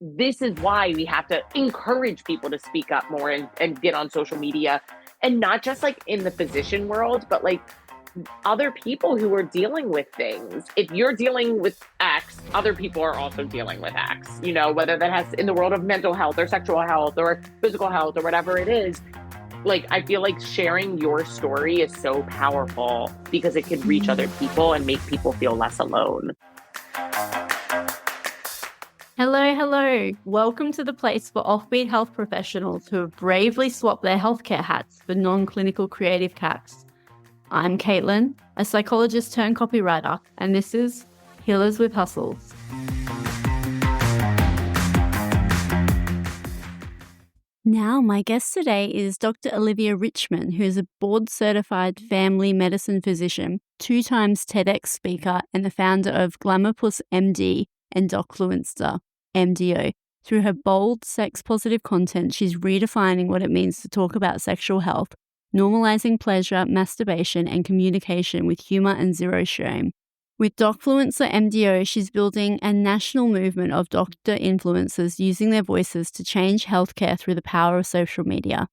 this is why we have to encourage people to speak up more and get on social media, and not just like in the physician world, but like other people who are dealing with things. If you're dealing with X, other people are also dealing with X, whether that has in the world of mental health or sexual health or physical health or whatever it is. Like, I feel like sharing your story is so powerful because it can reach other people and make people feel less alone. Hello, hello. Welcome to the place for offbeat health professionals who have bravely swapped their healthcare hats for non-clinical creative caps. I'm Caitlin, a psychologist turned copywriter, and this is Healers with Hustles. Now, my guest today is Dr. Olivia Richman, who is a board-certified family medicine physician, 2 times TEDx speaker, and the founder of Glamourpuss MD and Docfluencer MDO. Through her bold, sex-positive content, she's redefining what it means to talk about sexual health, normalizing pleasure, masturbation, and communication with humor and zero shame. With Docfluencer MDO, she's building a national movement of doctor influencers using their voices to change healthcare through the power of social media.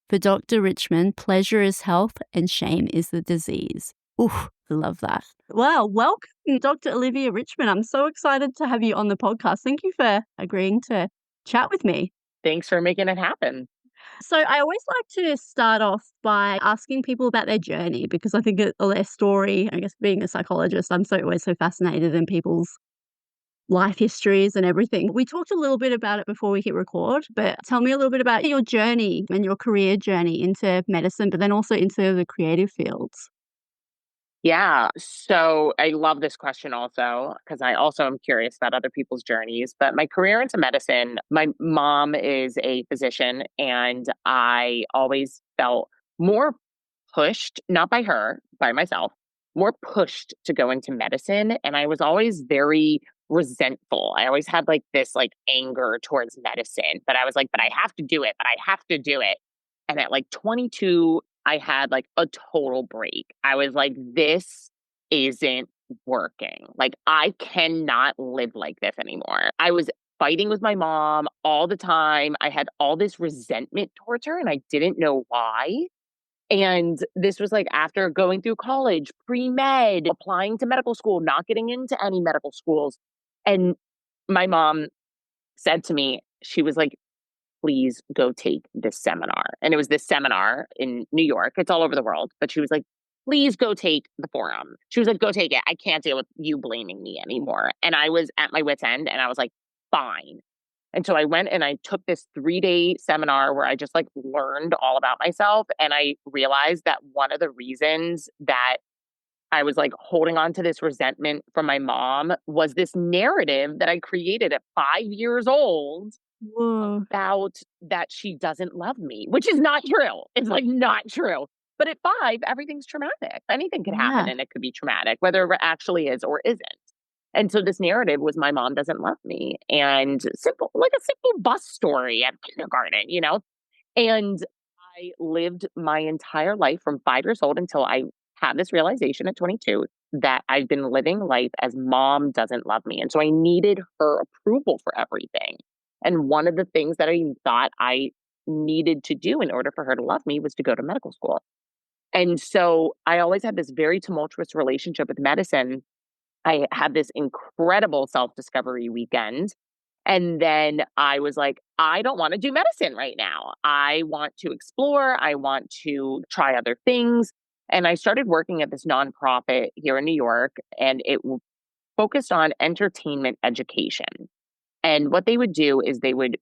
For Dr. Richman, pleasure is health and shame is the disease. Oof, I love that. Well, welcome, Dr. Olivia Richman. I'm so excited to have you on the podcast. Thank you for agreeing to chat with me. Thanks for making it happen. So I always like to start off by asking people about their journey because I think their story, I guess being a psychologist, I'm always so fascinated in people's life histories and everything. We talked a little bit about it before we hit record, but tell me a little bit about your journey and your career journey into medicine, but then also into the creative fields. Yeah. So I love this question also, because I also am curious about other people's journeys. But my career into medicine, my mom is a physician, and I always felt more pushed, not by her, by myself, more pushed to go into medicine. And I was always very resentful. I always had like this like anger towards medicine, but I was like, but I have to do it, but I have to do it. And at like 22, I had like a total break. I was like, this isn't working. Like, I cannot live like this anymore. I was fighting with my mom all the time. I had all this resentment towards her and I didn't know why. And this was like after going through college, pre-med, applying to medical school, not getting into any medical schools. And my mom said to me, she was like, please go take this seminar. And it was this seminar in New York. It's all over the world. But she was like, please go take the forum. She was like, go take it. I can't deal with you blaming me anymore. And I was at my wit's end and I was like, fine. And so I went and I took this 3-day seminar where I just like learned all about myself. And I realized that one of the reasons that I was like holding on to this resentment from my mom was this narrative that I created at 5 years old Whoa. about that she doesn't love me, which is not true. It's like not true. But at 5, everything's traumatic. Anything could happen Yeah. and it could be traumatic, whether it actually is or isn't. And so this narrative was my mom doesn't love me, and simple, like a simple bus story at kindergarten. And I lived my entire life from 5 years old until I had this realization at 22 that I've been living life as mom doesn't love me. And so I needed her approval for everything. And one of the things that I thought I needed to do in order for her to love me was to go to medical school. And so I always had this very tumultuous relationship with medicine. I had this incredible self-discovery weekend. And then I was like, I don't want to do medicine right now. I want to explore. I want to try other things. And I started working at this nonprofit here in New York, and it focused on entertainment education. And what they would do is they would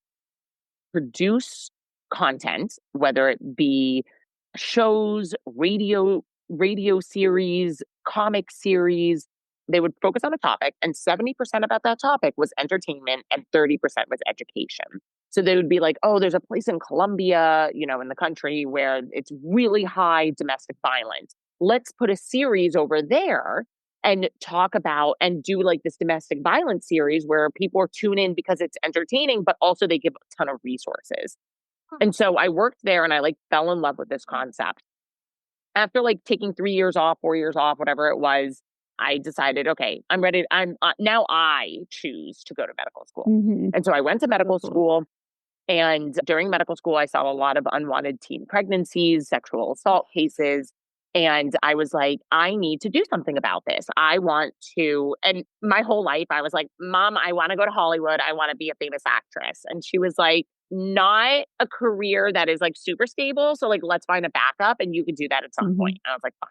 produce content, whether it be shows, radio series, comic series. They would focus on a topic, and 70% about that topic was entertainment and 30% was education. So they would be like, oh, there's a place in Colombia, in the country where it's really high domestic violence. Let's put a series over there and talk about and do like this domestic violence series where people are tune in because it's entertaining, but also they give a ton of resources. And so I worked there and I like fell in love with this concept. After like taking 3 years off, 4 years off, whatever it was, I decided, okay, I'm ready. Now I choose to go to medical school. Mhm. And so I went to Of medical course. school. And during medical school, I saw a lot of unwanted teen pregnancies, sexual assault cases. And I was like, I need to do something about this. I want to. And my whole life, I was like, Mom, I want to go to Hollywood. I want to be a famous actress. And she was like, not a career that is like super stable. So, like, let's find a backup and you can do that at some point. Mhm. And I was like, fine.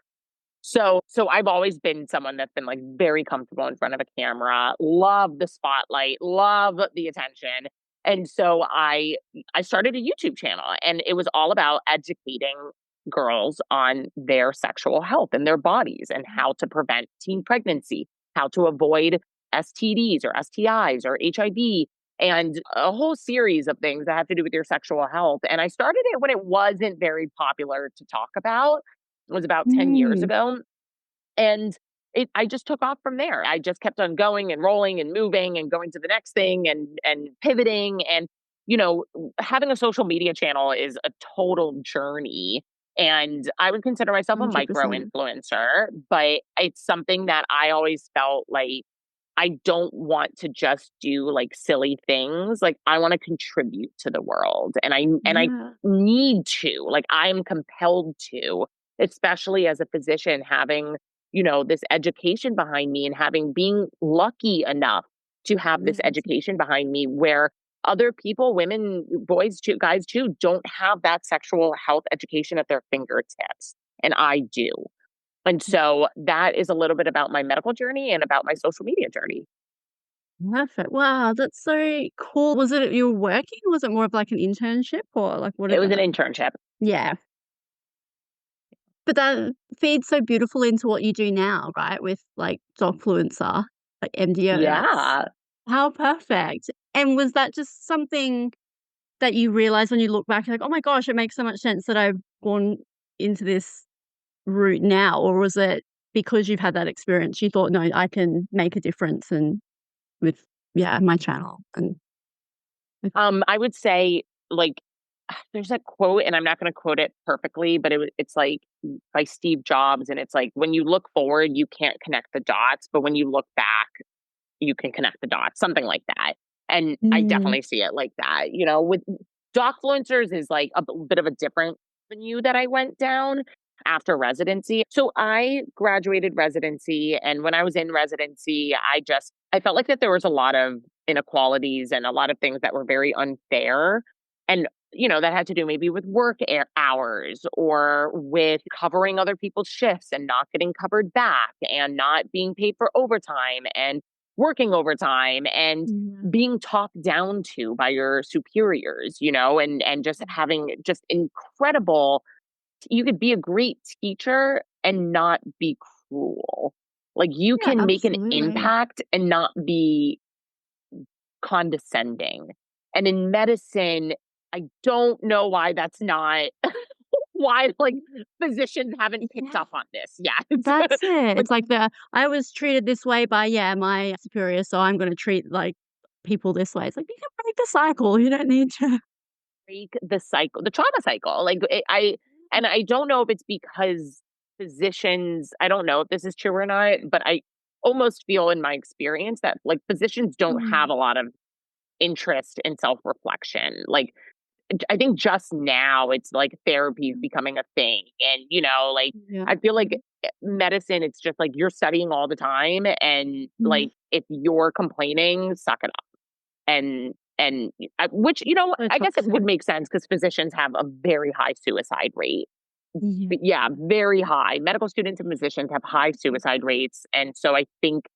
So I've always been someone that's been like very comfortable in front of a camera, love the spotlight, love the attention. And so I started a YouTube channel and it was all about educating girls on their sexual health and their bodies and how to prevent teen pregnancy, how to avoid STDs or STIs or HIV and a whole series of things that have to do with your sexual health. And I started it when it wasn't very popular to talk about. It was about 10 years Mm. ago. And I just took off from there. I just kept on going and rolling and moving and going to the next thing and pivoting. And, having a social media channel is a total journey. And I would consider myself a micro 100%. influencer, but it's something that I always felt like I don't want to just do like silly things. Like I want to contribute to the world and I Yeah. need to. Like I'm compelled to, especially as a physician having, this education behind me and having being lucky enough to have this Yes. education behind me where other people, women, boys too, guys too, don't have that sexual health education at their fingertips. And I do. And so that is a little bit about my medical journey and about my social media journey. Perfect. Wow, that's so cool. Was it you were working? Was it more of like an internship or like what It did was an that internship. Yeah. But that feeds so beautifully into what you do now, right? With like Docfluencer, like MDO. That's Yeah. how perfect. And was that just something that you realize when you look back, you're like, oh my gosh, it makes so much sense that I've gone into this route now? Or was it because you've had that experience, you thought, no, I can make a difference and with yeah, my channel and I would say like there's a quote and I'm not going to quote it perfectly, but it's like by Steve Jobs and it's like when you look forward you can't connect the dots, but when you look back you can connect the dots, something like that. And I Mm, definitely see it like that. With Docfluencers is like a bit of a different avenue that I went down after residency. So I graduated residency, and when I was in residency, I felt like that there was a lot of inequalities and a lot of things that were very unfair. And that had to do maybe with hours or with covering other people's shifts and not getting covered back and not being paid for overtime and working overtime and yeah. being talked down to by your superiors, and just having just incredible you could be a great teacher and not be cruel. Like you Yeah, can make an absolutely. impact and not be condescending. And in medicine, I don't know why that's not why like physicians haven't picked Yeah, up on this yet. that's it. Like It's like the I was treated this way by, yeah, my superior, so I'm gonna treat, like, people this way. It's like, you can break the cycle, you don't need to break the cycle, the trauma cycle. And I don't know if it's because physicians, I don't know if this is true or not, but I almost feel in my experience that like physicians don't have Mm, a lot of interest in self-reflection. Like I think just now it's like therapy is becoming a thing. And, like yeah, I feel like medicine, it's just like you're studying all the time. And yeah, like if you're complaining, suck it up. And which, so I guess it would toxic. make sense because physicians have a very high suicide rate. Yeah, But yeah, very high. Medical students and physicians have high suicide rates. And so I think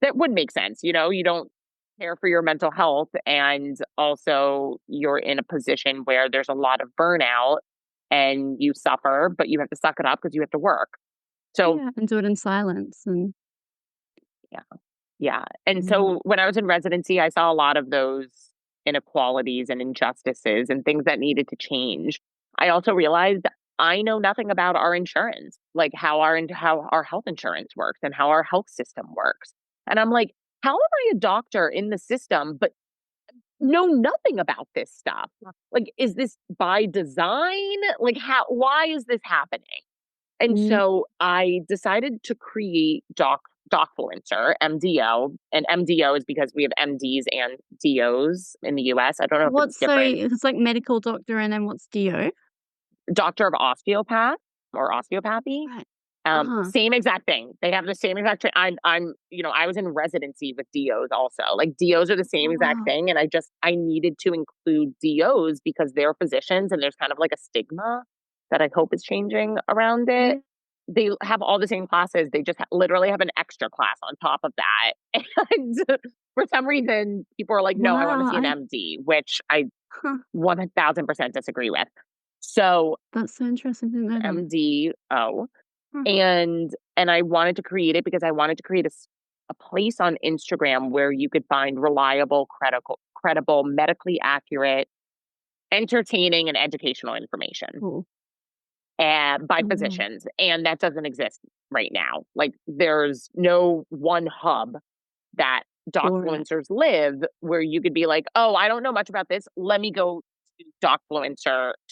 that would make sense. You don't care for your mental health. And also, you're in a position where there's a lot of burnout and you suffer, but you have to suck it up because you have to work. So, yeah, and do it in silence and yeah, yeah. And yeah, so, when I was in residency, I saw a lot of those inequalities and injustices and things that needed to change. I also realized I know nothing about our insurance, like how our health insurance works and how our health system works. And I'm like, how am I a doctor in the system but know nothing about this stuff? Like, is this by design? Like, why is this happening? And mm, so I decided to create Docfluencer MDO, and MDO is because we have MDs and DOs in the US. I don't know if it's What's so different. it's like medical doctor and then what's DO? Doctor of osteopath or osteopathy. Right. Uh-huh. Same exact thing. They have the same exact I'm, I was in residency with DOs also. Like DOs are the same Oh, exact wow. thing. And I needed to include DOs because they're physicians and there's kind of like a stigma that I hope is changing around it. Yeah. They have all the same classes. They just literally have an extra class on top of that. And for some reason, people are like, no, I want to Wow, see an I MD, which I huh, 1000% disagree with. So that's so interesting, didn't know that. MDO, Huh. and I wanted to create it because I wanted to create a place on Instagram where you could find reliable, credible, medically accurate, entertaining, and educational information Cool. by Mhm. physicians, and that doesn't exist right now. Like, there's no one hub that For it. Docfluencers live where you could be like, "Oh, I don't know much about this. Let me go to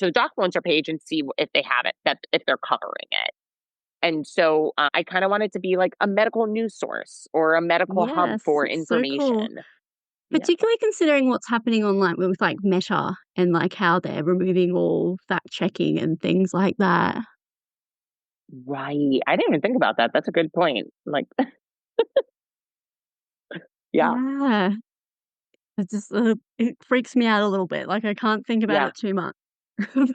the Docfluencer page and see if they have it, that if they're covering it." And so, I kinda wanted to be like a medical news source or a medical hub Yes, for it's so cool. information. Yeah. Particularly considering what's happening online with, like, Meta and, like, how they're removing all fact checking and things like that. Right. I didn't even think about that. That's a good point. Like, yeah, Yeah. It just, it freaks me out a little bit, like, I can't think about yeah, it too much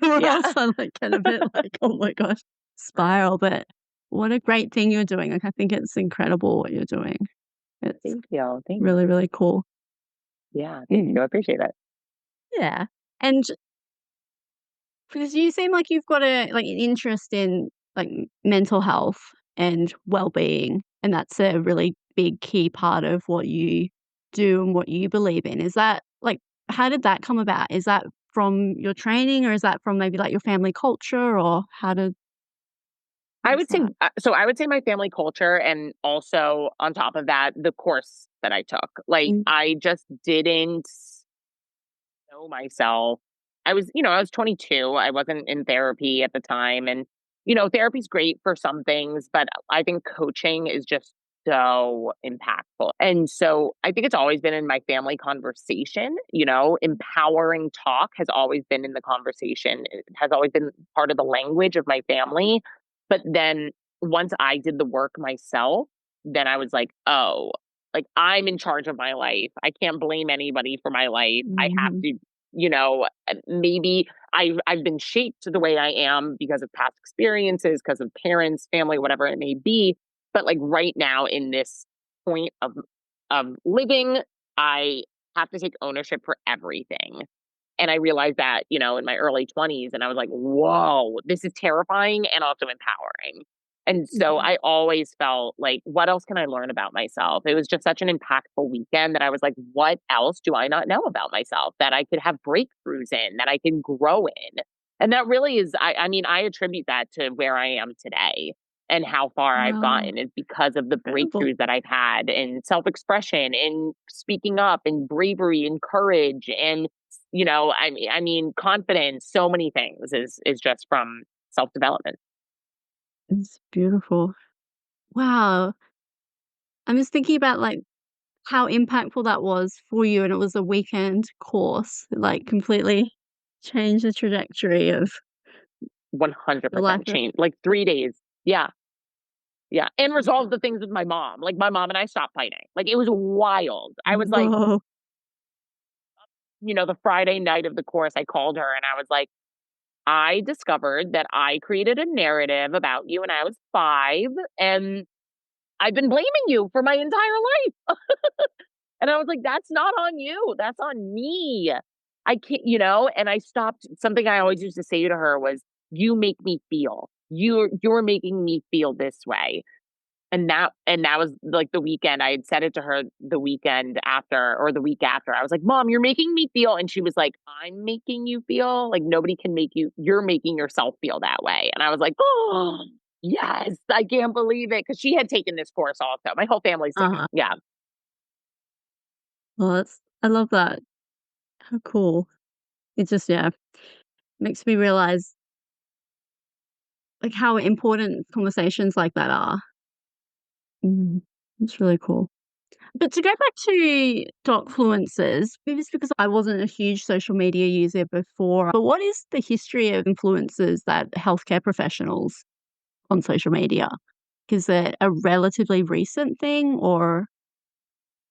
or yeah. else I, like, get a bit like, "Oh my gosh," spiral, but what a great thing you're doing, like, I think it's incredible what you're doing. It's Thank you. Thanks. really, really cool. Yeah, thank Mm. you. I appreciate it. Yeah, and because you seem like you've got an interest in, like, mental health and well-being, and that's a really big key part of what you do and what you believe in. Is that like, how did that come about? Is that from your training, or is that from maybe, like, your family culture, or how I does would say, that I would say my family culture, and also on top of that, the course that I took. Like, mm, I just didn't know myself. I was 22. I wasn't in therapy at the time. And, therapy's great for some things, but I think coaching is just so impactful. And so I think it's always been in my family conversation, empowering talk has always been in the conversation. It has always been part of the language of my family. But then once I did the work myself, then I was like, oh, like, I'm in charge of my life. I can't blame anybody for my life. I have mhm, to, maybe I've been shaped to the way I am because of past experiences, because of parents, family, whatever it may be. But like right now in this point of living, I have to take ownership for everything. And I realized that, in my early 20s, and I was like, whoa, this is terrifying and also empowering. And so yeah, I always felt like, what else can I learn about myself? It was just such an impactful weekend that I was like, what else do I not know about myself that I could have breakthroughs in, that I can grow in? And that really is, I mean, I attribute that to where I am today and how far I've wow, gotten is because of the incredible. breakthroughs that I've had in self expression, in speaking up, in bravery, and courage, and I mean, confidence. So many things is just from self development. It's beautiful. Wow, I'm just thinking about, like, how impactful that was for you, and it was a weekend course, it, like, completely changed the trajectory of your life. 100% change. Like 3 days. Yeah. Yeah. And resolve the things with my mom. Like my mom and I stopped fighting. Like it was wild. I was like, Whoa. the Friday night of the course, I called her and I was like, I discovered that I created a narrative about you when I was 5, and I've been blaming you for my entire life. And I was like, that's not on you. That's on me. I can't, and I stopped. Something I always used to say to her was, you make me feel. You're making me feel this way. And that was like the weekend. I had said it to her the weekend after, or the week after. I was like, Mom, you're making me feel. And she was like, I'm making you feel. Like nobody can make you, you're making yourself feel that way. And I was like, oh yes, I can't believe it. Cause she had taken this course also. My whole family's taken. Uh-huh. Yeah. Well, that's I love that. How cool. It just, yeah, makes me realize, like, how important conversations like that are. Mhm. That's really cool. But to go back to Docfluencers, maybe it's because I wasn't a huge social media user before, but what is the history of influencers that healthcare professionals on social media? Is it a relatively recent thing or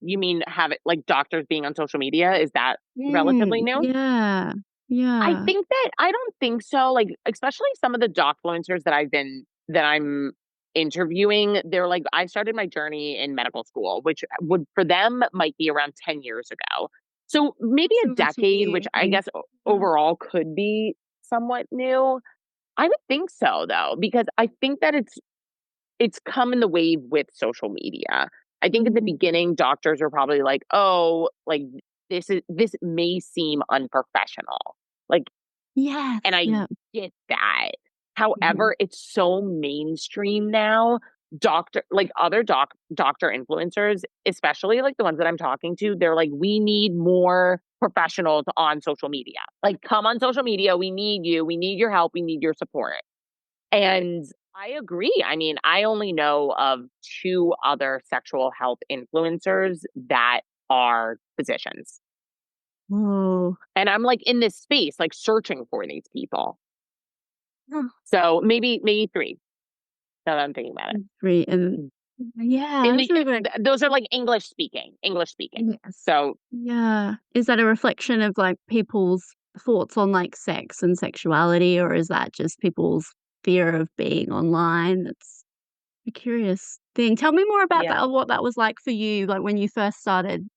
You mean have it like doctors being on social media? Is that relatively new? yeah, I yeah. think that I don't think so, like, especially some of the docfluencers that I'm interviewing, they're like I started my journey in medical school, which would for them might be around 10 years ago. So, maybe a Similar to decade, which you I then. guess Yeah. overall could be somewhat new. I would think so though, because I think that it's come in the wave with social media. I think at the Mm. beginning, doctors were probably like, "Oh, like, this may seem unprofessional." Like, Yes, and I yeah. get that. Mhm. However, it's so mainstream now. Other doctor influencers, especially like the ones that I'm talking to, they're like, we need more professionals on social media. Like, come on social media. We need you. We need your help. We need your support. And I agree. I mean, I only know of two other sexual health influencers that are physicians. Oh. And I'm like in this space, like searching for these people. Huh. So maybe 3, now that I'm thinking about it. Great, and Mm. yeah, In that's the really great. those are like English speaking. Yes. So, Yeah. Is that a reflection of, like, people's thoughts on, like, sex and sexuality, or is that just people's fear of being online? That's a curious thing. Tell me more about yeah. that what that was like for you, like, when you first started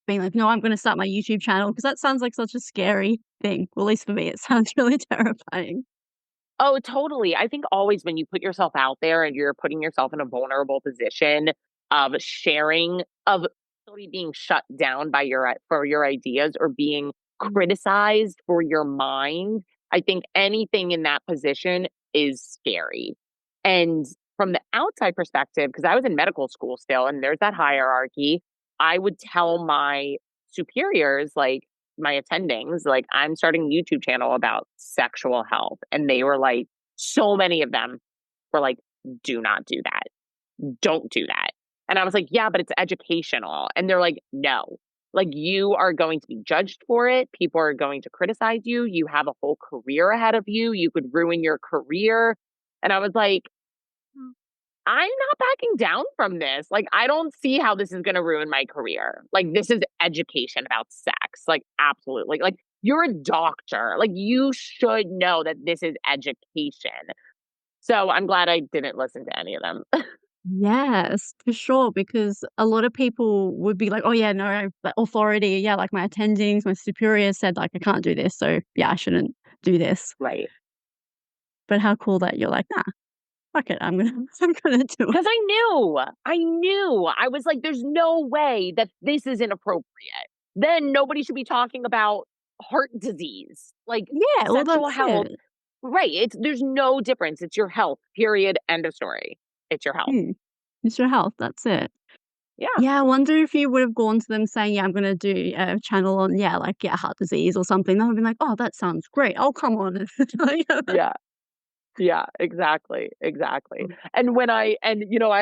being like, "No, I'm gonna start my YouTube channel," because that sounds like such a scary thing. Well, at least for me, it sounds really terrifying. Oh, totally. I think always when you put yourself out there and you're putting yourself in a vulnerable position of sharing, of really being shut down by for your ideas or being Mm. criticized for your mind, I think anything in that position is scary. And from the outside perspective, because I was in medical school still, and there's that hierarchy, I would tell my superiors, like, my attendings, like, "I'm starting a YouTube channel about sexual health," and they were like so many of them were like, "Do not do that. Don't do that." And I was like, "Yeah, but it's educational." And they're like, "No. Like, you are going to be judged for it. People are going to criticize you. You have a whole career ahead of you. You could ruin your career." And I was like, I'm not backing down from this. Like, I don't see how this is gonna ruin my career. Like, this is education about sex. Like, absolutely. Like, you're a doctor. Like, you should know that this is education. So I'm glad I didn't listen to any of them. Yes, for sure, because a lot of people would be like, "Oh, yeah, no, the authority, yeah, like, my attendings, my superior said, like, I can't do this, so, yeah, I shouldn't do this." Right. But how cool that you're like, "Nah, fuck it, I'm gonna I'm gonna do it." Because I knew. I was like, there's no way that this is inappropriate. Then nobody should be talking about heart disease. Like, Yeah, well, sexual that's health. it. Right. There's no difference. It's your health, period. End of story. It's your health. Mm, it's your health, that's it. Yeah. Yeah, I wonder if you would have gone to them saying, "Yeah, I'm gonna do a channel on, yeah, like, yeah, heart disease or something." They would have been like, "Oh, that sounds great. Oh, come on." Yeah. Yeah, exactly, exactly. And I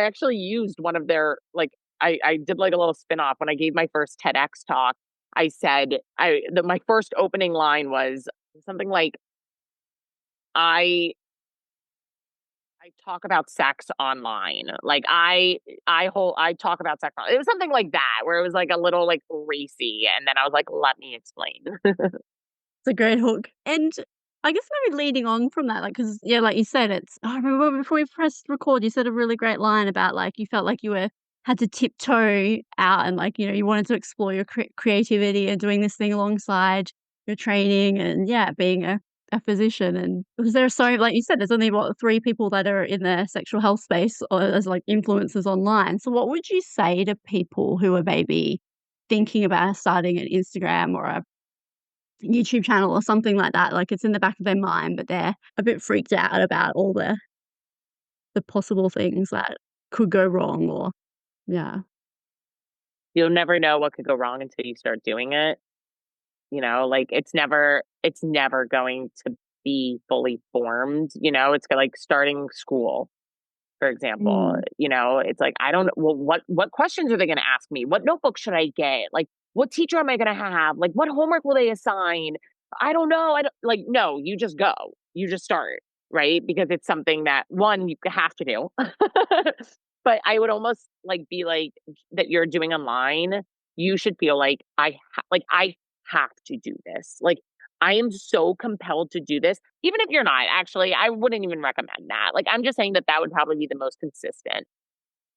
actually used one of their like I did like a little spin-off when I gave my first TEDx talk. I said my first opening line was something like I I talk about sex online. Like I talk about sex It was something like that where it was like a little like racy and then I was like let me explain. It's a great hook. And I guess maybe leading on from that, like, because yeah, like you said, it's I remember before we pressed record, you said a really great line about, like, you felt like you were had to tiptoe out and, like, you wanted to explore your creativity and doing this thing alongside your training and, yeah, being a physician. And because there are so like you said, there's only, what, 3 people that are in the sexual health space or as, like, influencers online. So what would you say to people who are maybe thinking about starting an Instagram or a YouTube channel or something like that, like, it's in the back of their mind, but they're a bit freaked out about all the possible things that could go wrong or yeah. You'll never know what could go wrong until you start doing it. Like it's never going to be fully formed, it's like starting school for example. Mm. It's like, I don't, well, what questions are they going to ask me? What notebook should I get? Like, what teacher am I going to have? Like, what homework will they assign? I don't know. I don't like, no, you just go, you just start, right? Because it's something that one, you have to do. But I would almost like be like that you're doing online. You should feel like I have to do this. Like I am so compelled to do this. Even if you're not, actually, I wouldn't even recommend that. Like I'm just saying that that would probably be the most consistent.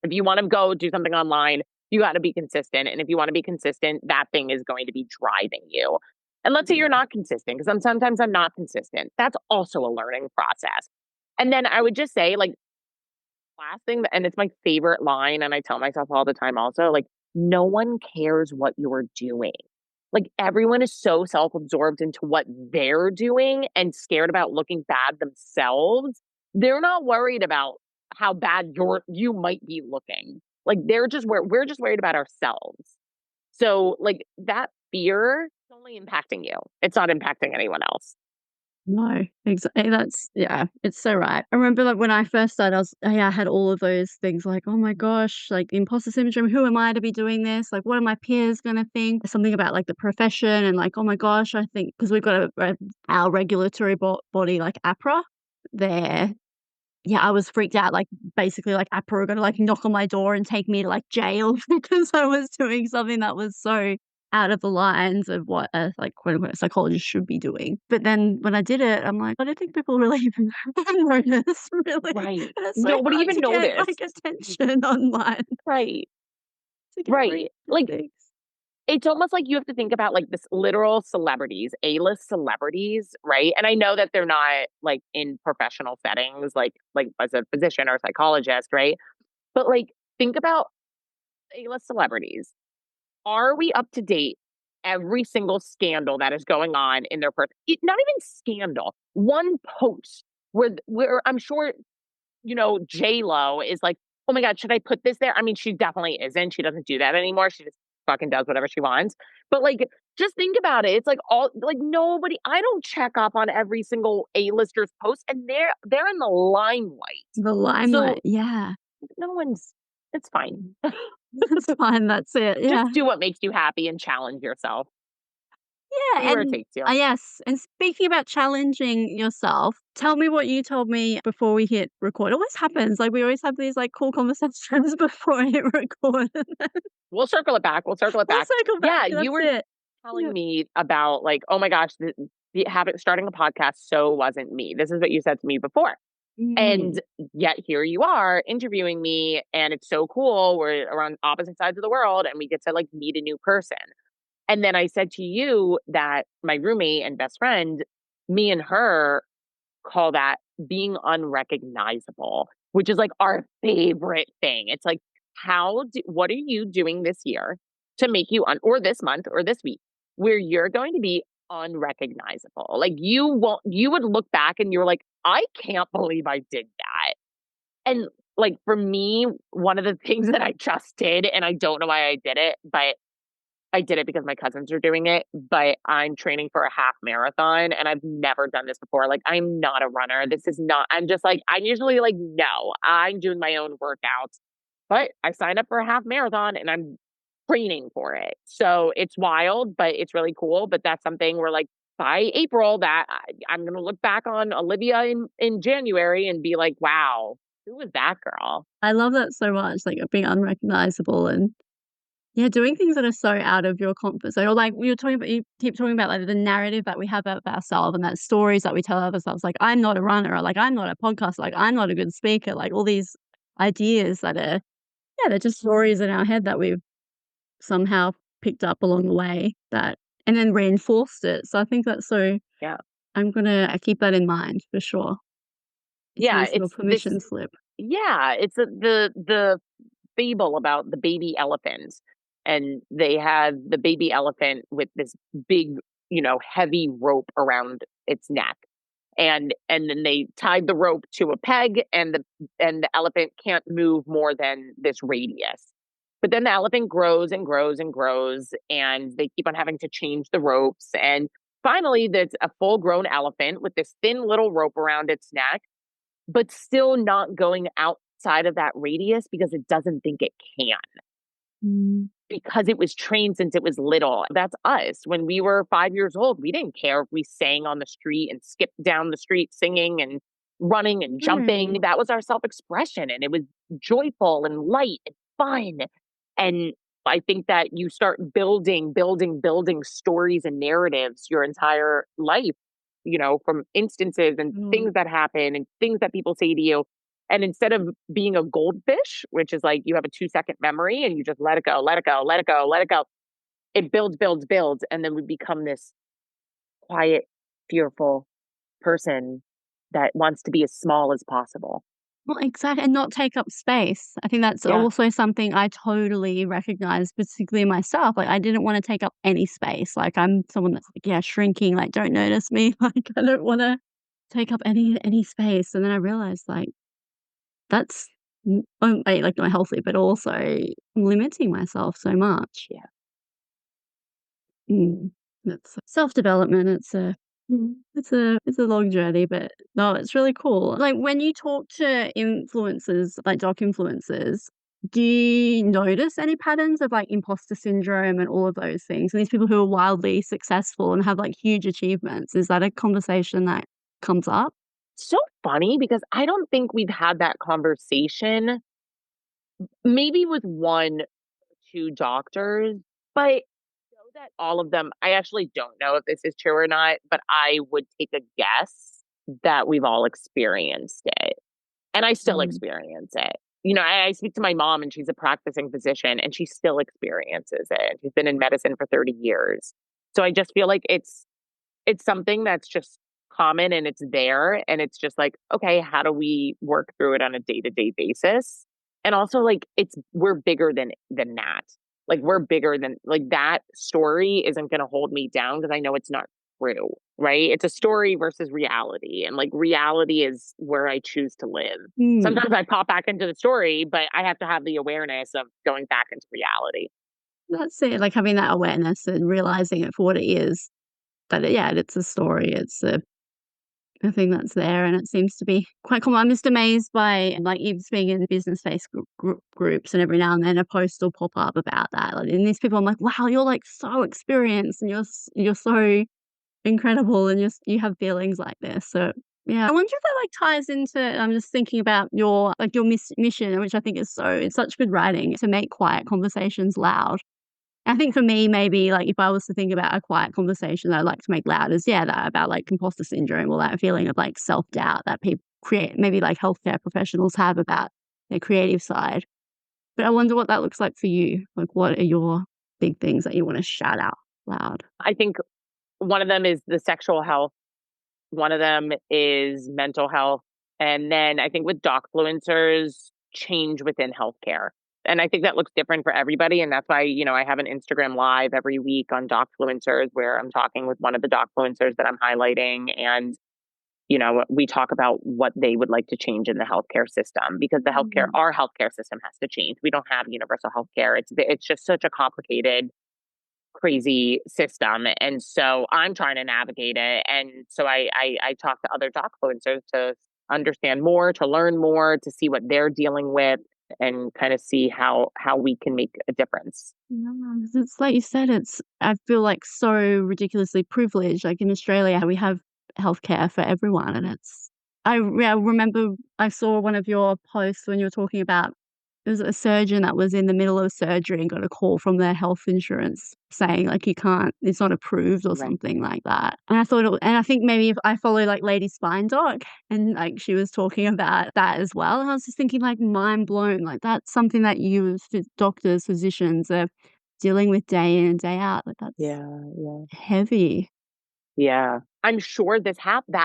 If you want to go do something online, you got to be consistent. And if you want to be consistent, that thing is going to be driving you. And let's say you're not consistent, because sometimes I'm not consistent. That's also a learning process. And then I would just say, like, last thing, and it's my favorite line, and I tell myself all the time also, like, no one cares what you're doing. Like, everyone is so self-absorbed into what they're doing and scared about looking bad themselves. They're not worried about how bad you might be looking. Like, we're just worried about ourselves. So, like, that fear is only impacting you. It's not impacting anyone else. No, exactly. That's yeah, it's so right. I remember like when I first started, I had all of those things like, oh my gosh, like the imposter syndrome. Who am I to be doing this? Like, what are my peers gonna think? Something about like the profession and like, oh my gosh, I think because we've got our regulatory body like APRA there. Yeah, I was freaked out. Like basically, like APRA were gonna like knock on my door and take me to like jail because I was doing something that was so out of the lines of what a like quote unquote psychologist should be doing. But then when I did it, I'm like, I don't think people really even notice really. Right. And it's so Nobody hard even to get like noticed. attention online Right. to get Right. reactive Like, things. it's almost like you have to think about, like, this literal celebrities, A-list celebrities, right? And I know that they're not, like, in professional settings, like, as a physician or psychologist, right? But, like, think about A-list celebrities. Are we up to date every single scandal that is going on in their not even scandal, one post where I'm sure J Lo is like, oh my God, should I put this there? I mean, she definitely isn't. She doesn't do that anymore. She just fucking does whatever she wants. But like, just think about it. It's like all like nobody. I don't check up on every single A-lister's post, and they're in the limelight. The So limelight, yeah. no one's. It's fine. That's fine, that's it, Just yeah. do what makes you happy and challenge yourself. See Yeah, where it and takes you. yes, and speaking about challenging yourself, tell me what you told me before we hit record. It always happens, like, we always have these, like, cool conversations before I hit record. We'll circle it back. We'll circle it We'll back. circle back, Yeah, you that's were it. telling Yeah. me about like, oh my gosh, the habit starting a podcast so wasn't me. This is what you said to me before. Mm. And yet here you are interviewing me and it's so cool. We're on opposite sides of the world and we get to like meet a new person. And then I said to you that my roommate and best friend, me and her call that being unrecognizable, which is like our favorite thing. It's like, what are you doing this year to make or this month or this week where you're going to be unrecognizable? Like you would look back and you're like, I can't believe I did that. And like for me, one of the things that I just did, and I don't know why I did it, but I did it because my cousins are doing it, but I'm training for a half marathon and I've never done this before. Like, I'm not a runner. I'm just like, I'm usually like, no, I'm doing my own workouts, but I signed up for a half marathon and I'm training for it. So it's wild, but it's really cool. But that's something where like by April that I'm going to look back on Olivia in January and be like, wow, who was that girl? I love that so much, like, being unrecognizable and yeah, doing things that are so out of your comfort zone, or like we were talking about you keep talking about, like, the narrative that we have of ourselves and that stories that we tell ourselves, like, "I'm not a runner," or like, "I'm not a podcaster," like, "I'm not a good speaker," like, all these ideas that are yeah, they're just stories in our head that we've somehow picked up along the way that and then reinforced it, so I think that's so Yeah. I keep that in mind for sure. It's a Yeah. nice little It's this, permission slip. yeah. It's the fable about the baby elephant. And they had the baby elephant with this big, heavy rope around its neck. And then they tied the rope to a peg and the elephant can't move more than this radius. But then the elephant grows and grows and grows and they keep on having to change the ropes. And finally there's a full grown elephant with this thin little rope around its neck, but still not going out outside of that radius because it doesn't think it can, Mm. because it was trained since it was little. That's us. When we were 5 years old, we didn't care if we sang on the street and skipped down the street singing and running and True. jumping. That was our self-expression, and it was joyful and light and fun. And I think that you start building stories and narratives your entire life, from instances and Mm. things that happen and things that people say to you. And instead of being a goldfish, which is like you have a 2-second memory and you just let it go, let it go, let it go, let it go, it builds. And then we become this quiet, fearful person that wants to be as small as possible. Well, exactly, and not take up space. I think that's Yeah. also something I totally recognize, particularly myself. Like, I didn't wanna take up any space. Like, I'm someone that's like, yeah, shrinking, like, "Don't notice me." Like, I don't wanna take up any space, and then I realized, like, that's like, not healthy, but also limiting myself so much. Yeah. Mm. It's self-development, it's a long journey, but no, it's really cool. Like, when you talk to influencers, like doc influencers, do you notice any patterns of, like, imposter syndrome and all of those things? And these people who are wildly successful and have, like, huge achievements, is that a conversation that comes up? So funny because I don't think we've had that conversation, maybe with 1 or 2 doctors, but know that all of them, I actually don't know if this is true or not, but I would take a guess that we've all experienced it. And I still Mm. experience it. I speak to my mom and she's a practicing physician and she still experiences it. She's been in medicine for 30 years. So I just feel like it's something that's just common and it's there, and it's just like, okay, how do we work through it on a day-to-day basis? And also, like, we're bigger than that. Like, we're bigger than, like, that story isn't going to hold me down because I know it's not true, right? It's a story versus reality, and like reality is where I choose to live. Mm. Sometimes I pop back into the story, but I have to have the awareness of going back into reality. That's it, like, having that awareness and realizing it for what it is, that, yeah, it's a story, it's a thing that's there, and it seems to be quite common. I'm just amazed by, like, even being in business face groups, and every now and then a post will pop up about that, like, and these people, I'm like, "Wow, you're, like, so experienced, and you're so incredible, and you have feelings like this." So, yeah. I wonder if that, like, ties into, I'm just thinking about your, like, your mission, which I think is it's such good writing, to make quiet conversations loud. I think for me, maybe, like, if I was to think about a quiet conversation that I'd like to make loud is, yeah, that about, like, imposter syndrome, or that feeling of, like, self-doubt that people create, maybe, like, healthcare professionals have about their creative side. But I wonder what that looks like for you. Like, what are your big things that you wanna shout out loud? I think one of them is the sexual health. One of them is mental health. And then I think with docfluencers, change within healthcare. And I think that looks different for everybody. And that's why, I have an Instagram live every week on docfluencers where I'm talking with one of the docfluencers that I'm highlighting. And, we talk about what they would like to change in the healthcare system, because Mm. our healthcare system has to change. We don't have universal healthcare. It's just such a complicated, crazy system. And so I'm trying to navigate it. And so I talk to other docfluencers to understand more, to learn more, to see what they're dealing with, and kind of see how we can make a difference. Yeah, 'cause it's like you said, I feel like so ridiculously privileged. Like in Australia, we have healthcare for everyone, and I remember I saw one of your posts when you were talking about, it was a surgeon that was in the middle of surgery and got a call from their health insurance saying, like, you can't, it's not approved or Right. something like that. And I thought and I think maybe if I follow, like, Lady Spine Doc, and, like, she was talking about that as well, and I was just thinking, like, mind blown, like, that's something that you as doctors, physicians are dealing with day in and day out, like, that's Yeah, yeah. heavy. Yeah. I'm sure that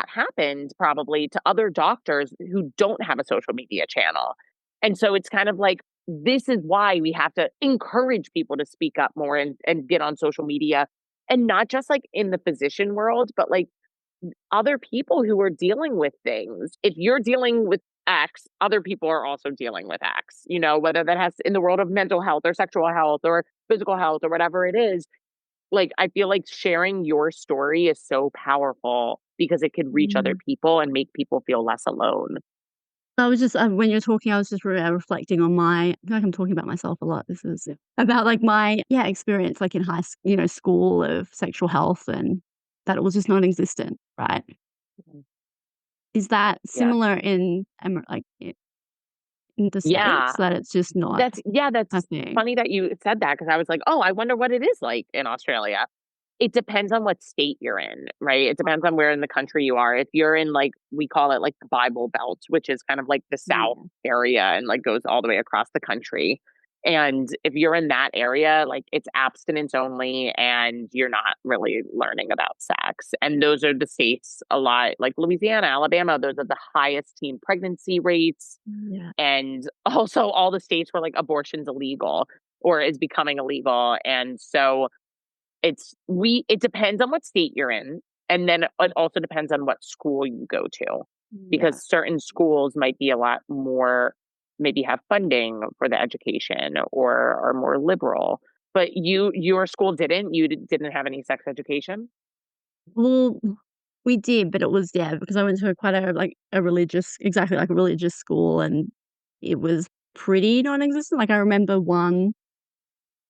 happened probably to other doctors who don't have a social media channel. And so it's kind of like, this is why we have to encourage people to speak up more and get on social media, and not just like in the physician world, but like other people who are dealing with things. If you're dealing with X, other people are also dealing with X, whether that has in the world of mental health or sexual health or physical health or whatever it is. Like, I feel like sharing your story is so powerful because it could reach other Mm. people and make people feel less alone. I was just when you're talking, I was just reflecting on my I feel like I'm talking about myself a lot. This is about, like, my, yeah, experience, like, in school of sexual health and that it was just non-existent, right? Mhm. Is that Yeah. similar in like, in the States, Yeah. that it's just not a That's thing? funny that you said that because I was like, "Oh, I wonder what it is like in Australia." It depends on what state you're in, right? It depends on where in the country you are. If you're in, like, we call it, like, the Bible Belt, which is kind of like the South Yeah. area and, like, goes all the way across the country. And if you're in that area, like, it's abstinence only, and you're not really learning about sex. And those are the states a lot like Louisiana, Alabama, those are the highest teen pregnancy rates, Yeah. and also all the states where, like, abortion's illegal or is becoming illegal. And so it depends on what state you're in, and then it also depends on what school you go to, Yeah. because certain schools might be a lot more maybe have funding for the education or are more liberal. But your school didn't? Didn't have any sex education? Well, we did, but it was, yeah, because I went to quite a, like, a religious, exactly, like a religious school, and it was pretty non-existent. Like, I remember one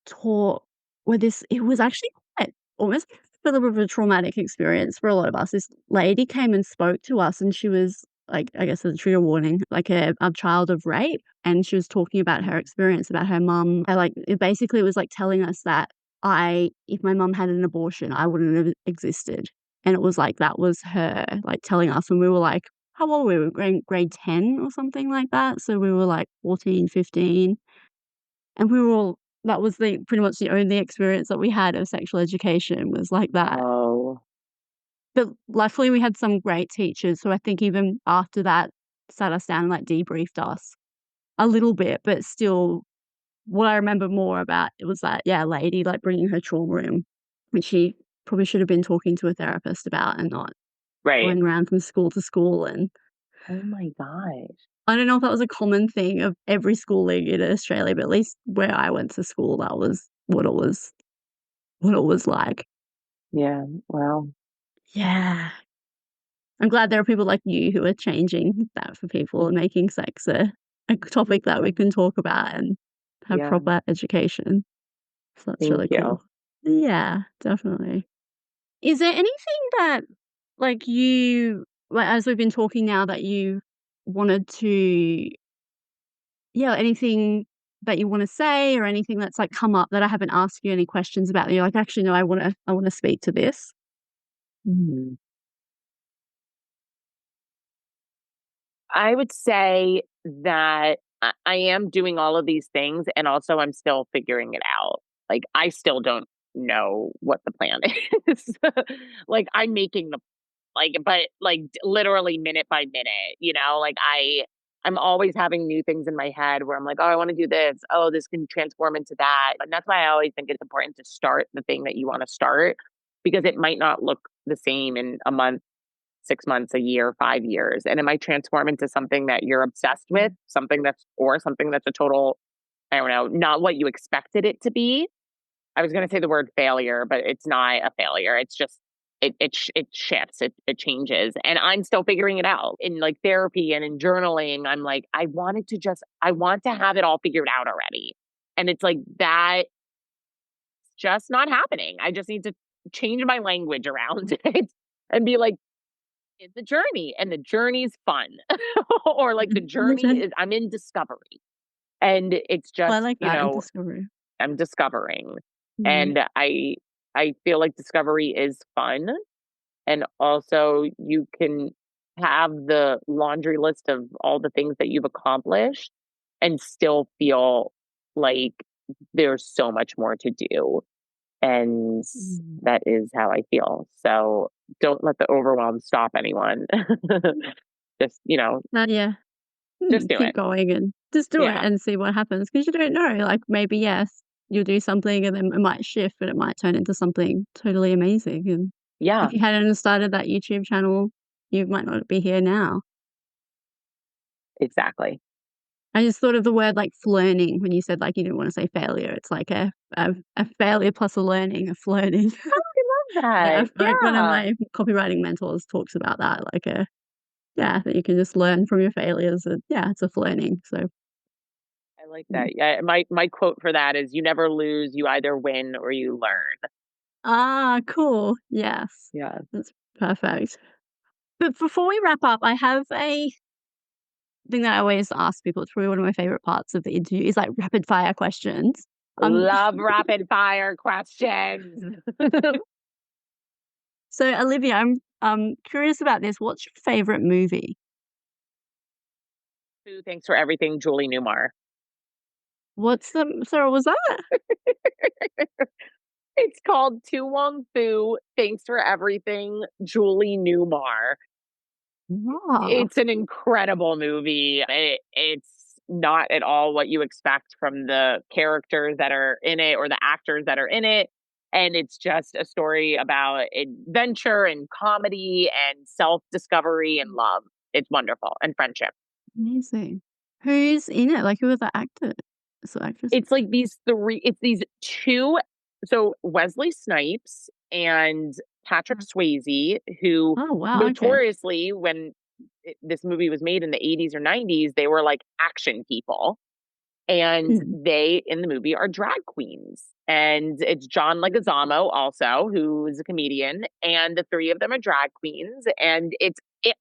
taught where this it was actually quite almost a little bit of a traumatic experience for a lot of us. This lady came and spoke to us, and she was, like, I guess a trigger warning, like a child of rape, and she was talking about her Mm. experience, about her mum. Like, it basically was, like, telling us that if my mum had an abortion, I wouldn't have existed, and it was like that was her, like, telling us when we were, like, how old were we? Grade 10 or something like that, so we were, like, 14, 15. And we were all that was the pretty much the only experience that we had of sexual education was like that. Oh, But luckily, we had some great teachers who I think even after that sat us down and, like, debriefed us a little bit, but still, what I remember more about it was that, yeah, lady, like, bringing her trauma in, which she probably should have been talking to a therapist about and not right. going around from school to school, and Oh my gosh. I don't know if that was a common thing of every schooling in Australia, but at least where I went to school, that was what it was like. Yeah, well, Yeah. I'm glad there are people like you who are changing that for people and making sex a topic that we can talk about and have yeah, proper education. So that's thank really you. cool. Yeah, definitely. Is there anything that, like, as we've been talking now that you wanted to, yeah, anything that you wanna say or anything that's, like, come up that I haven't asked you any questions about and you're like, "Actually, no, I wanna speak to this?" Mhm. I would say that I am doing all of these things, and also I'm still figuring it out. Like, I still don't know what the plan is. Like, I'm making the but, like, literally minute by minute, like, I'm always having new things in my head where I'm like, "Oh, I wanna do this. Oh, this can transform into that." And that's why I always think it's important to start the thing that you wanna start, because it might not look the same in a month, 6 months, a year, 5 years, and it might transform into something that you're obsessed with, something that's a total, I don't know, not what you expected it to be. I was gonna say the word failure, but it's not a failure. It's just it shifts, it changes, and I'm still figuring it out. In, like, therapy and in journaling, I'm like, I want to have it all figured out already, and it's like, that's just not happening. I just need to change my language around it and be like, "It's a journey, and the journey's fun." Or, like, the journey is I'm in discovery, and it's Well, I just, like that in discovery. I'm discovering, Mm. and I feel like discovery is fun, and also you can have the laundry list of all the things that you've accomplished and still feel like there's so much more to do, and Mm. that is how I feel. So, don't let the overwhelm stop anyone. Just, Yeah. just do Keep it. going and just do it Yeah. and see what happens because you don't know, like, maybe, yes, you'll do something and then it might shift, but it might turn into something totally amazing, and if Yeah, you hadn't started that YouTube channel, you might not be here now. exactly. I just thought of the word, like, "learning" when you said, like, you didn't wanna say failure. It's like a failure plus a learning, a flirting. I love Yeah, that. like, one of Yeah. my copywriting mentors talks about that, like, a yeah, that you can just learn from your failures and yeah, it's a learning. So I like mm. that. Yeah, my quote for that is, "You never lose, you either win or you learn." Ah, cool. Yes. Yeah. That's perfect. But before we wrap up, I have a thing that I always ask people. It's probably one of my favorite parts of the interview is like rapid fire questions. Um, Love rapid fire questions. so Olivia, I'm curious about this. What's your favorite movie? Sue, thanks for everything, Julie Newmar. What's the sorry, what was that? It's called Tu Wong Fu, Thanks for Everything, Julie Newmar. Wow. It's an incredible movie. It's not at all what you expect from the characters that are in it or the actors that are in it. And it's just a story about adventure and comedy and self discovery and love. It's wonderful. And friendship. Amazing. Who's in it? Like, who are the actors or actresses? It's like it's these two. So Wesley Snipes and Patrick Mm. Swayze, who Oh, wow, okay. notoriously, when this movie was made in the 80s or 90s, they were like action people. And Mm. they in the movie are drag queens. And it's John Leguizamo also, who's a comedian, and the three of them are drag queens, and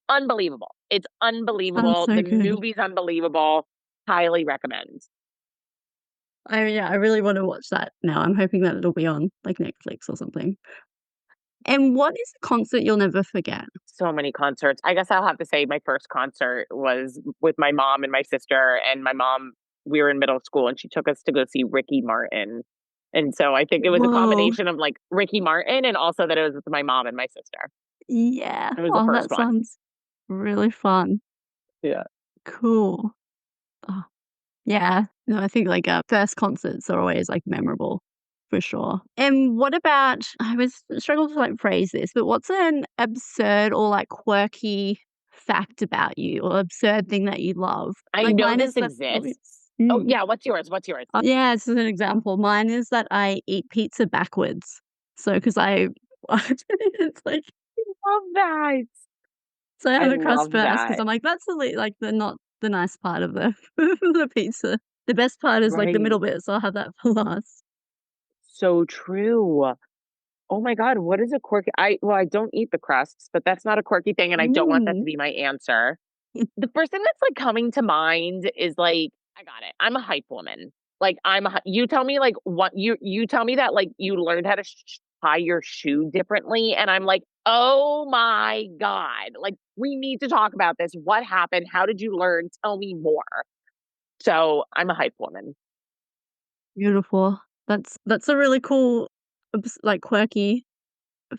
unbelievable. It's Sounds unbelievable. so The good. movie's unbelievable. Highly recommend. Yeah, I really wanna watch that now. I'm hoping that it'll be on, like, Netflix or something. And what is a concert you'll never forget? So many concerts. I guess I'll have to say my first concert was with my mom and my sister, and my mom, we were in middle school and she took us to go see Ricky Martin. And so I think it was a Whoa. combination of like Ricky Martin and also that it was with my mom and my sister. Yeah. It was the Oh, first that one. sounds really fun. Yeah. Cool. Oh, yeah. No, I think, like, first concerts are always, like, memorable for sure. And what about I was struggle to, like, phrase this, but what's an absurd or, like, quirky fact about you or absurd thing that you love? I Like, know mine this is that exists. Oh mm. yeah, what's yours? What's yours? Yeah, as an example, mine is that I eat pizza backwards. So, because it's like Love that. so I I have the crust love first because 'cause that. I'm like, that's like, the not the nice part of the the pizza. The best part is, like, the Right. middle bit, so I'll have that for last. So true. Oh my god, what is a quirky I don't eat the crusts, but that's not a quirky thing, and I don't want that to Mm. be my answer. The first thing that's, like, coming to mind is, like I got it. I'm a hype woman. Like, you tell me, like, what you tell me that, like, you learned how to tie your shoe differently, and I'm like, "Oh my god. Like, we need to talk about this. What happened? How did you learn? Tell me more." So, I'm a hype woman. Beautiful. That's a really cool, like, quirky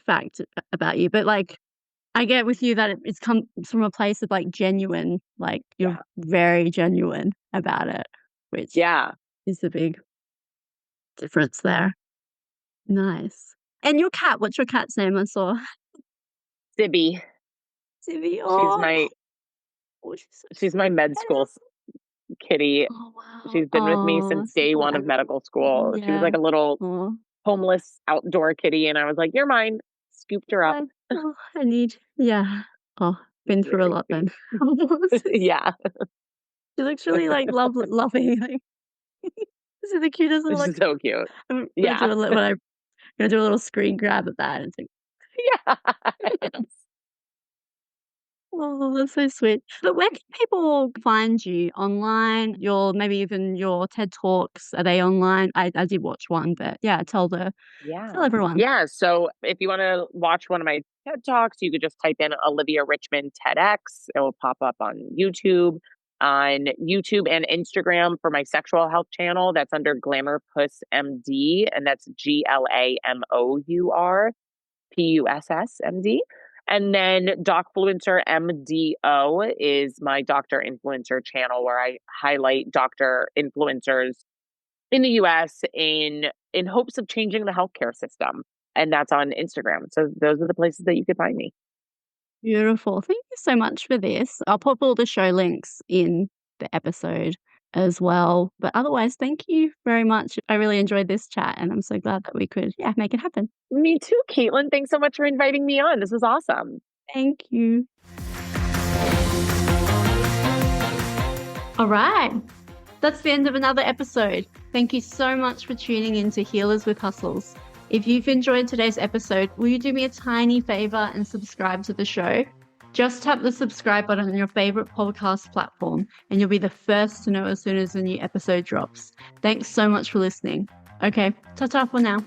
fact about you, but, like, I get with you that it's comes from a place of, like, genuine, like, you're Yeah. very genuine about it, which Yeah. is the big difference there. Nice. And your cat, what's your cat's name? I saw. Sibby. Zibby. She's Oh, my oh, she's so she's my sweet. med school kitty. Oh, wow. She's been with me Oh, since day one of medical school. She was yeah. like a little Oh, homeless outdoor kitty, and I was like, "You're mine." Scooped her up. oh, I need yeah. Oh, been through a Very lot then. sweet. Yeah, She looks really, like, loving, like, this is the cutest little, like she's so cute. I'm gonna Yeah. do a little when I gonna do a little screen grab of that, it's like, Yes. "Oh, that's so sweet." But where can people find you? Online? Your maybe even your TED Talks, are they online? I did watch one, but yeah, tell Yeah. everyone. Yeah, so if you wanna watch one of my TED Talks, you could just type in Olivia Richman TEDx. It will pop up on YouTube. On YouTube and Instagram for my sexual health channel, that's under Glamour Puss MD, and that's GlamourPussMD. And then Docfluencer MDO is my Doctor Influencer channel where I highlight doctor influencers in the US in hopes of changing the healthcare system. And that's on Instagram. So those are the places that you could find me. Beautiful. Thank you so much for this. I'll pop all the show links in the episode as well. But otherwise, thank you very much. I really enjoyed this chat and I'm so glad that we could, yeah, make it happen. Me too, Caitlin. Thanks so much for inviting me on. This was awesome. Thank you. All right. That's the end of another episode. Thank you so much for tuning in to Healers with Hustles. If you've enjoyed today's episode, will you do me a tiny favor and subscribe to the show? Just tap the subscribe button on your favorite podcast platform and you'll be the first to know as soon as a new episode drops. Thanks so much for listening. Okay, ta-ta for now.